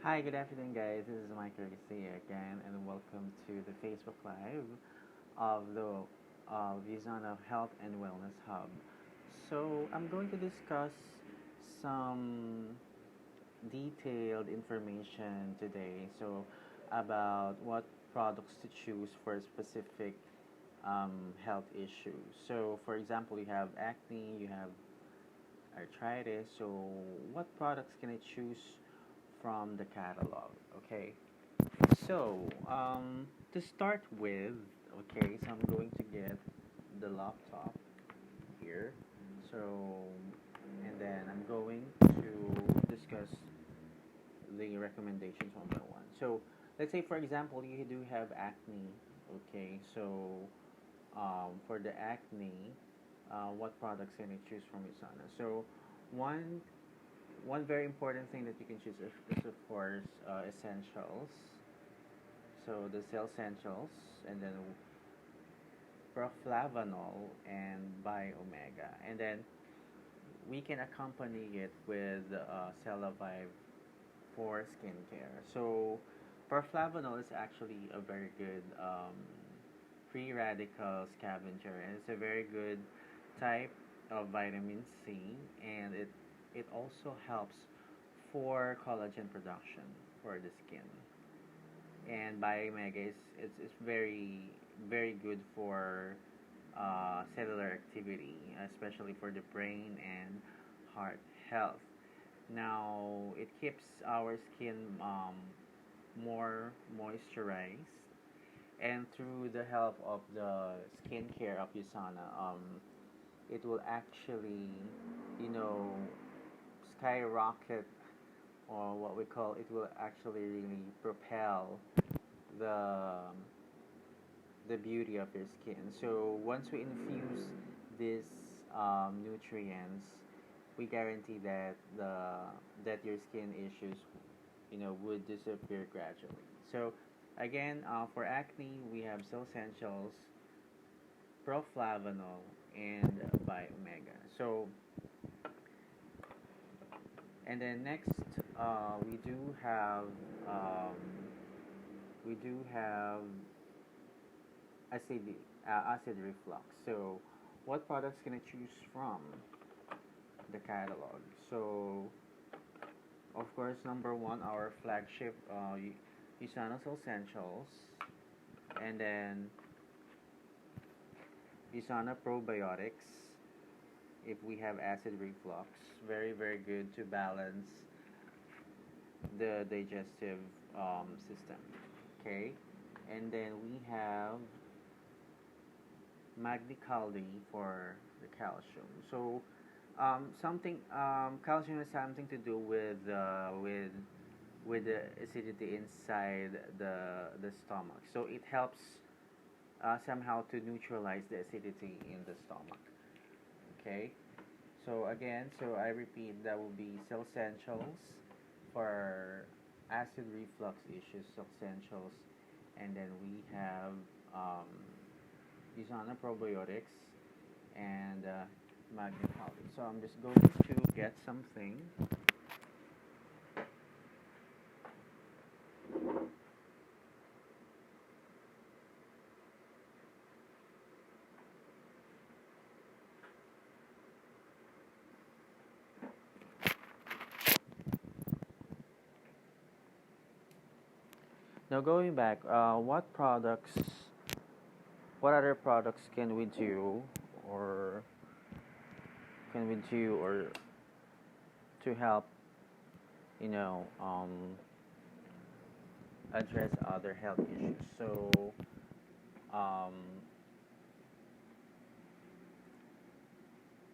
Hi, good afternoon, guys. This is Mike Garcia again, and welcome to the Facebook Live of the USANA Health and Wellness Hub. So, I'm going to discuss some detailed information today. So, about what products to choose for a specific health issue. So, for example, you have acne, you have arthritis. So, what products can I choose from the catalog? Okay. So, to start with, okay, so I'm going to get the laptop here. So, and then I'm going to discuss the recommendations one by one. So, let's say, for example, you do have acne. Okay, so for the acne, what products can you choose from USANA? So, one one very important thing that you can choose is of course essentials. So the cell essentials, and then proflavanol and biomega, and then we can accompany it with Celavive for skincare. So proflavanol is actually a very good free radical scavenger, and it's a very good type of vitamin C, and it also helps for collagen production for the skin. And biomega is very good for cellular activity, especially for the brain and heart health. Now it keeps our skin more moisturized, and through the help of the skincare of USANA, it will actually, you know, skyrocket, or what we call, it will actually really propel the the beauty of your skin. So once we infuse these nutrients, we guarantee that your skin issues, would disappear gradually. So again, for acne, we have Cell Essentials, proflavanol, and biomega. So, and then next, we do have um, we do have acid acid reflux. So, what products can I choose from the catalog? So, of course, number one, our flagship, Usana's Essentials, and then Usana Probiotics. If we have acid reflux, very good to balance the digestive system. Okay, and then we have Magnicaldi for the calcium. So calcium has something to do with the acidity inside the stomach. So it helps somehow to neutralize the acidity in the stomach. Okay. So again, so I repeat, that will be Cell Essentials for acid reflux issues, Cell Essentials, and then we have um, Usana Probiotics and Magnet Holly. So I'm just going to get something. Now going back, what other products can we do, or or to help, you know, address other health issues? So, um,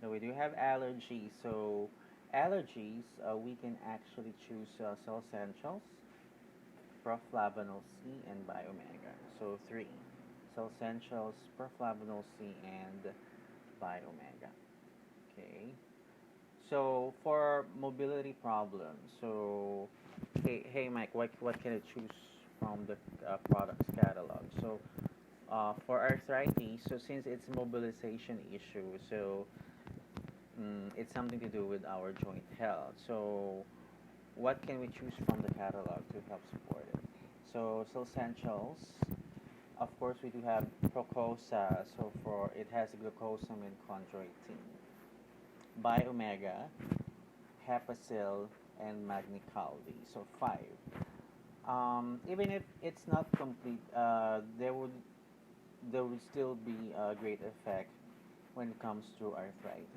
now we do have allergies. So, allergies, we can actually choose Cell Essentials, proflavanol C, and biomega. So three: Cell Essentials, proflavanol C, and biomega. Okay. So for mobility problems, so hey Mike, what can I choose from the products catalog? So for arthritis, so since it's mobilization issue, so it's something to do with our joint health. So what can we choose from the catalog to help support it? So, essentials. Of course, we do have Procosa. So, for it has glucosamine chondroitin, Biomega, Hepacil, and Magnicaldi. So, five. Even if it's not complete, there would still be a great effect when it comes to arthritis.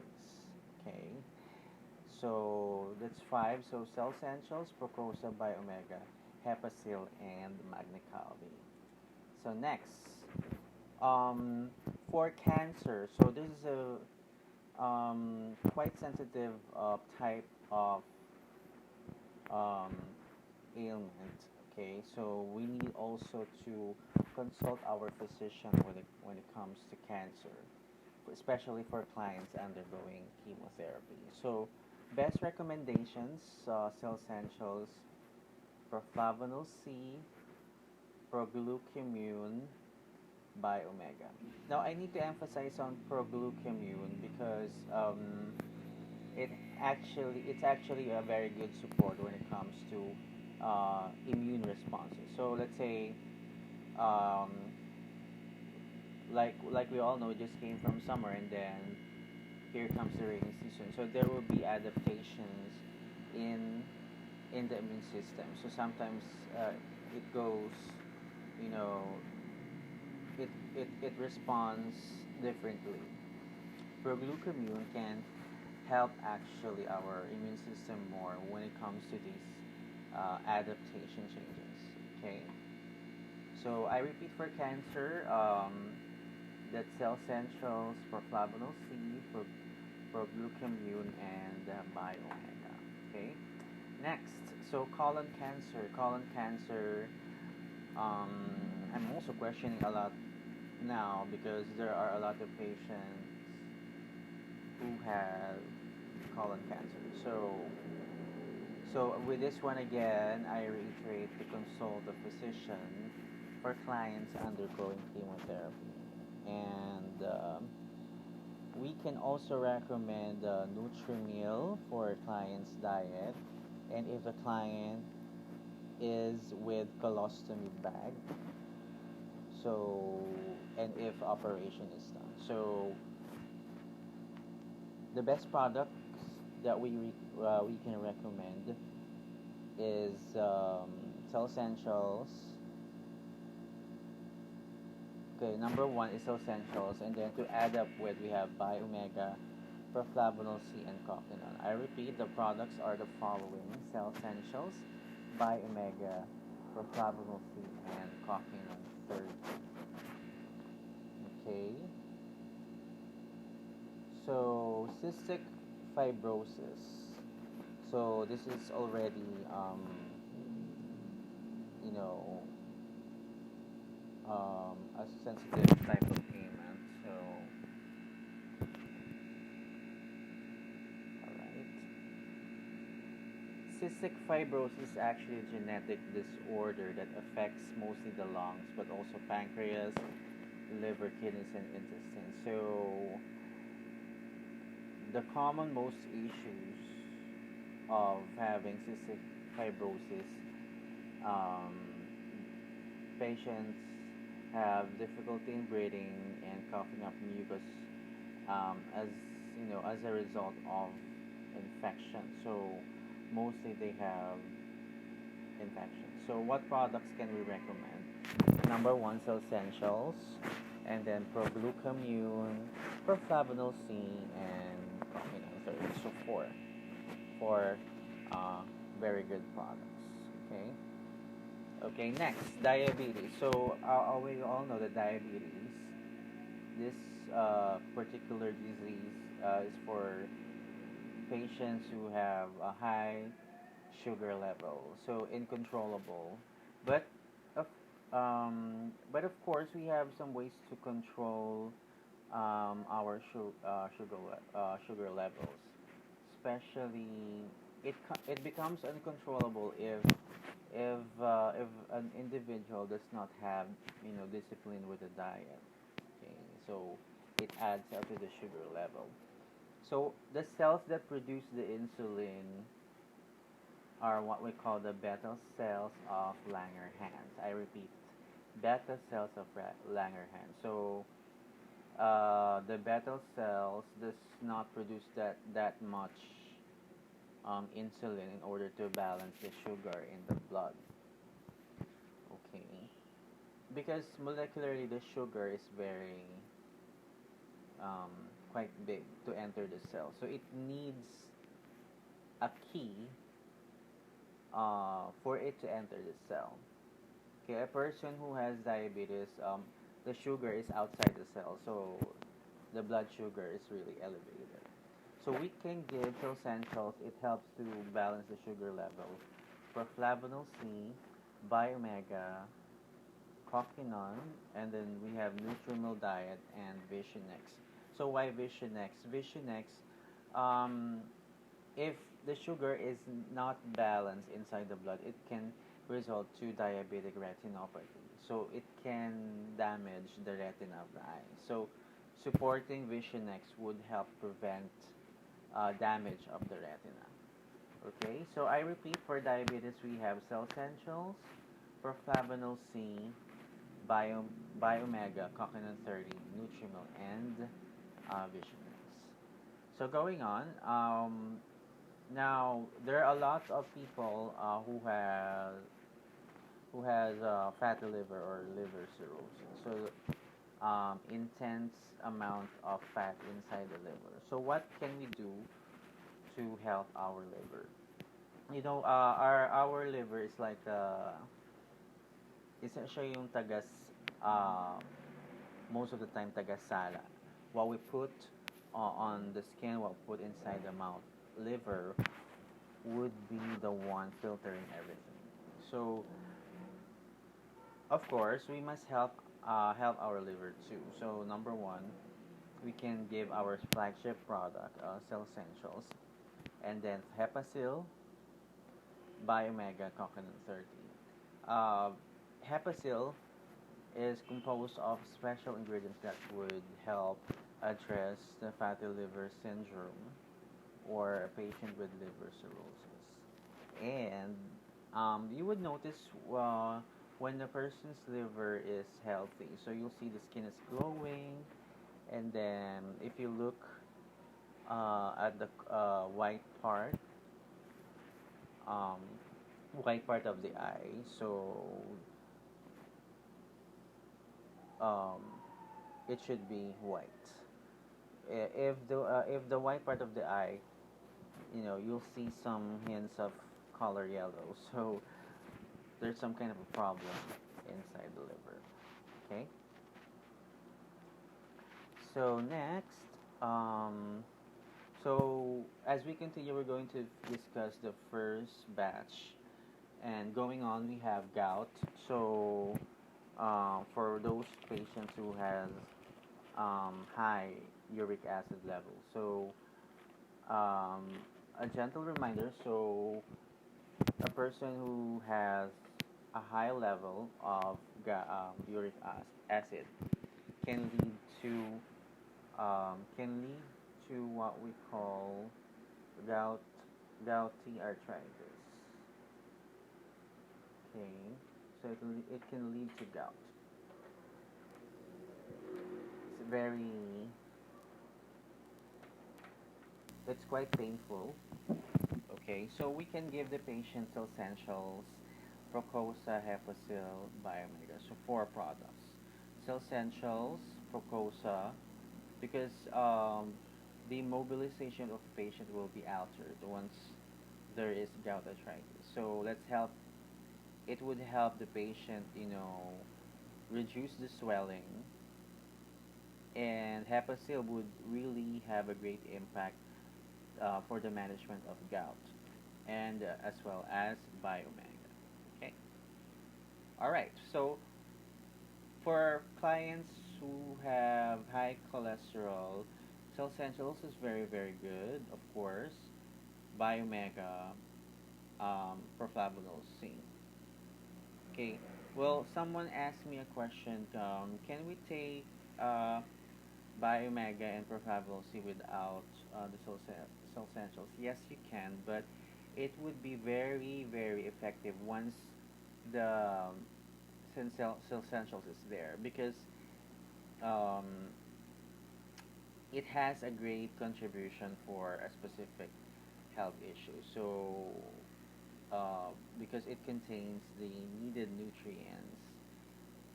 Okay, so that's five. So cell essentials, Procosa, Biomega, Hepacil, and Magnicaldi. So next, um, for cancer. So this is a quite sensitive type of um, ailment. Okay, so we need also to consult our physician when it comes to cancer, especially for clients undergoing chemotherapy. So, best recommendations: cell essentials, proflavanol C, proglucamune, biomega. Now, I need to emphasize on proglucamune because it's actually a very good support when it comes to immune responses. So let's say, um, like we all know, we just came from summer, and then here comes the rainy season. So there will be adaptations in in the immune system. So sometimes it goes, you know, it responds differently. Proglucamune can help actually our immune system more when it comes to these adaptation changes. Okay, so I repeat for cancer, that's cell essentials, proflavanol C, proglucamune, and biomega. Okay, next, so colon cancer. Colon cancer. Um, I'm also questioning a lot now because there are a lot of patients who have colon cancer. So with this one again, I reiterate to consult a physician for clients undergoing chemotherapy. And we can also recommend Nutrimeal for a client's diet. And if the client is with colostomy bag, so and if operation is done. So the best products that we can recommend is Cell Essentials. Okay, number one is Cell Essentials, and then to add up with, we have Biomega, Proflavanol C, and Coquinol. I repeat, the products are the following: Cell Essentials, Biomega, Proflavanol C, and Coquinol 30. Okay, so cystic fibrosis. So this is already, you know, a sensitive type of payment. So, alright. Cystic fibrosis is actually a genetic disorder that affects mostly the lungs, but also pancreas, liver, kidneys, and intestines. So, the common most issues of having cystic fibrosis, um, patients have difficulty in breathing and coughing up mucus, as as a result of infection. So mostly they have infection. So what products can we recommend? Number one, so essentials, and then proglucamune, proflavanol C, and third. So four uh, very good products. Okay. Okay, next, diabetes. So we all know that diabetes, this particular disease, is for patients who have a high sugar level, so incontrollable. But of but of course, we have some ways to control our sugar levels. Especially, it becomes uncontrollable if an individual does not have discipline with the diet. Okay, so it adds up to the sugar level. So the cells that produce the insulin are what we call the beta cells of Langerhans. I repeat, beta cells of Langerhans. So the beta cells does not produce that much insulin in order to balance the sugar in the blood. Okay, because molecularly the sugar is very um, quite big to enter the cell, so it needs a key for it to enter the cell. Okay, a person who has diabetes, the sugar is outside the cell, so the blood sugar is really elevated. So we can give essentials. It helps to balance the sugar level. Proflavanol C, Biomega, Coquinon, and then we have Nutritional Diet and Visionex. So why Visionex? Visionex, um, if the sugar is not balanced inside the blood, it can result to diabetic retinopathy. So it can damage the retina of the eye. So supporting Visionex would help prevent damage of the retina. Okay, so I repeat, for diabetes we have Cell Essentials, Proflavanol C, Bio, Biomega, Coconut 30, Nutrimil, and Visionex. So going on, now there are lots of people who has fatty liver or liver cirrhosis. So intense amount of fat inside the liver. So what can we do to help our liver? Our liver is like isa siya yung uh, most of the time tagasala. What we put on the skin, what we put inside the mouth, liver would be the one filtering everything. So of course we must help our liver too. So number one, we can give our flagship product, Cell Essentials, and then Hepasil, Biomega, Coconut 30. Uh, Hepasil is composed of special ingredients that would help address the fatty liver syndrome or a patient with liver cirrhosis. And you would notice when the person's liver is healthy, so you'll see the skin is glowing, and then if you look at the um, white part of the eye, so um, it should be white. If the white part of the eye, you'll see some hints of color yellow. So there's some kind of a problem inside the liver. Okay. So next, so as we continue, we're going to discuss the first batch, and going on, we have gout. So for those patients who has high uric acid level. So, um, a gentle reminder, so a person who has a high level of uric acid can lead to what we call gout gouty arthritis. Okay, so it can lead to gout. It's very it's quite painful. Okay, so we can give the patient essentials, Procosa, Hepasil, Biomega. So four products. So essentials, Procosa, because the mobilization of the patient will be altered once there is gout arthritis. So let's help. It would help the patient, reduce the swelling, and Hepasil would really have a great impact for the management of gout, and as well as Biomega. Okay. All right. So for clients who have high cholesterol, Cell Essentials is very, very good, of course. Biomega, Proflavanol C. Okay. Well, someone asked me a question. Can we take Biomega and Proflavanol C without the Cell Essentials? Yes, you can, but it would be very, very effective once the essentials is there, because um, it has a great contribution for a specific health issue. So, because it contains the needed nutrients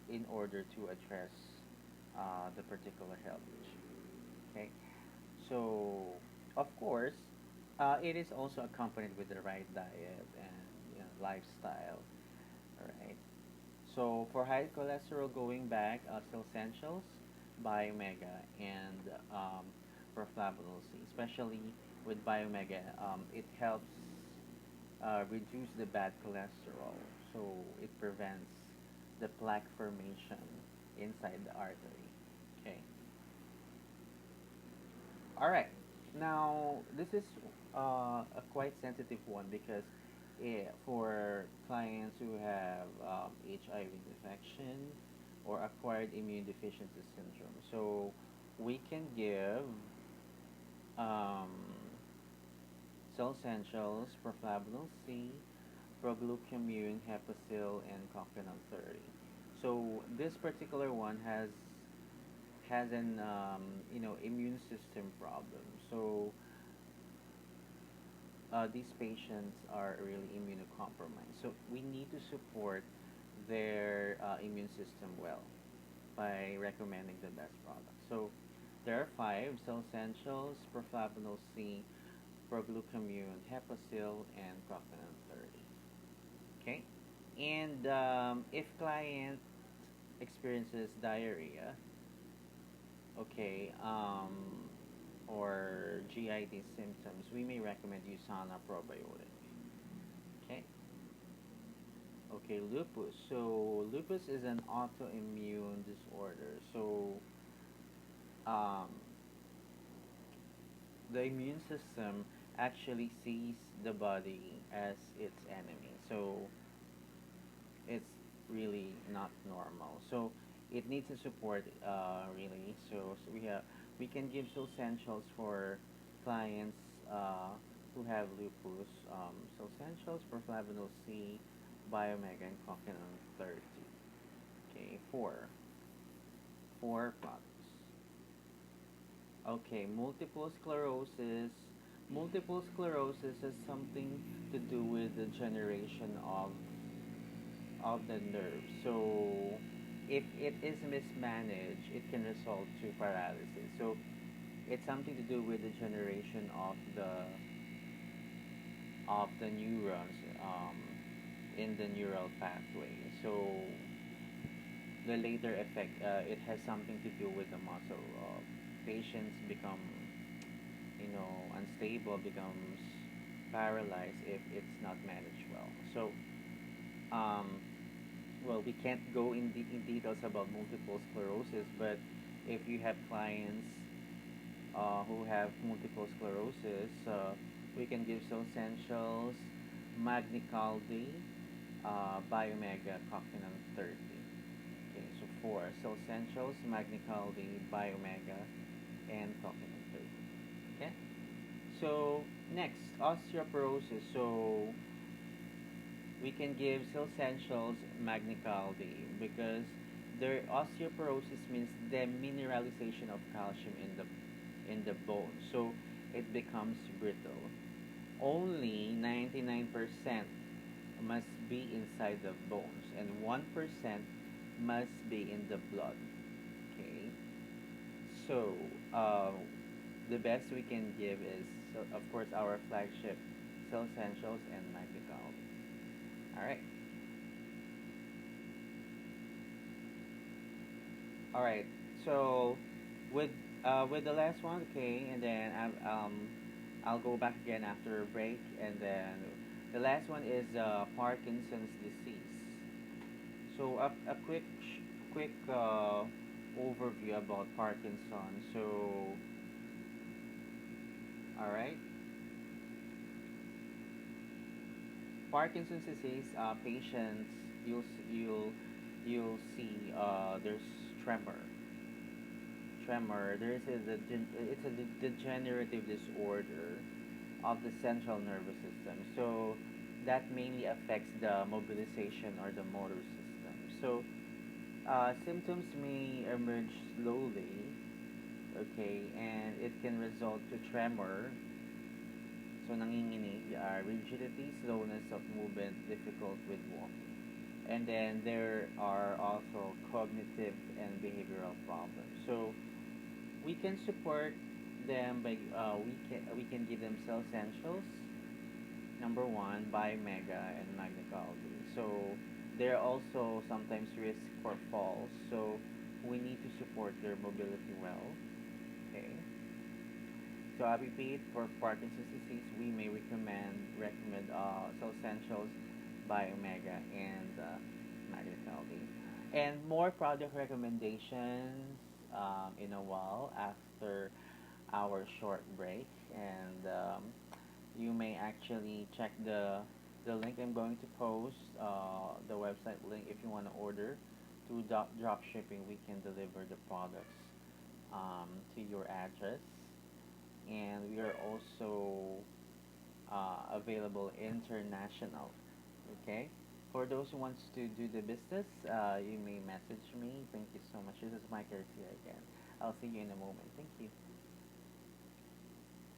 in order to address the particular health issue. Okay, so of course, it is also accompanied with the right diet and, lifestyle. All right. So for high cholesterol, going back, essentials, biomega, and proflavanol C, especially with biomega, it helps reduce the bad cholesterol. So it prevents the plaque formation inside the artery. Okay. All right. Now, this is a quite sensitive one, because for clients who have HIV infection or acquired immune deficiency syndrome, so we can give um, cell essentials, proflavanol C, proglucamine, hepacil, and coquinone 30. So this particular one has an immune system problem. So these patients are really immunocompromised. So we need to support their immune system well by recommending the best product. So there are five: cell essentials, proflavanol C, proglucamine, hepacil, and coquinone 30. Okay, and if client experiences diarrhea, okay, or GIT symptoms, we may recommend USANA probiotic. Okay. Okay, lupus. So lupus is an autoimmune disorder. So um, the immune system actually sees the body as its enemy. So it's really not normal. So it needs a support, really. So we can give so essentials for clients who have lupus. So essentials for flavanol C, biomega, and coquinone 30. Okay, four products. Okay, multiple sclerosis. Multiple sclerosis has something to do with the generation of the nerve. So if it is mismanaged, it can result to paralysis. So it's something to do with the generation of the neurons in the neural pathway. So the later effect, it has something to do with the muscle. Patients become, unstable, becomes paralyzed if it's not managed well. So um, well, we can't go in details about multiple sclerosis, but if you have clients who have multiple sclerosis, we can give so essentials, magnicaldi, biomega, coquinone 30. Okay, so four. So essentials, magnicaldi, biomega, and coquinone 30. Okay. So next, osteoporosis. So we can give cell essentials, magnicaldi, because their osteoporosis means the mineralization of calcium in the bone, so it becomes brittle. Only 99% must be inside the bones, and 1% must be in the blood. Okay, so the best we can give is, so of course, our flagship cell essentials and magnicaldi. All right. All right. So with the last one, okay, and then I'll go back again after a break, and then the last one is Parkinson's disease. So a quick overview about Parkinson. So all right, Parkinson's disease patients, you'll see there's tremor. Tremor. It's a degenerative disorder of the central nervous system. So that mainly affects the mobilization or the motor system. So symptoms may emerge slowly, okay, and it can result to tremor, so nanginginig, rigidity, slowness of movement, difficult with walking. And then there are also cognitive and behavioral problems. So we can support them by we can give them cell essentials. Number one, by Mega and Magna Caldi. So there are also sometimes risk for falls. So we need to support their mobility well. Okay. So I repeat, for Parkinson's disease, we may recommend cell essentials by Omega and Magna Caldi. And more product recommendations in a while after our short break. And you may actually check the link I'm going to post, the website link if you want to order. Through drop shipping, we can deliver the products to your address. And we are also available international. Okay? For those who wants to do the business, you may message me. Thank you so much. This is Mike here again. I'll see you in a moment. Thank you.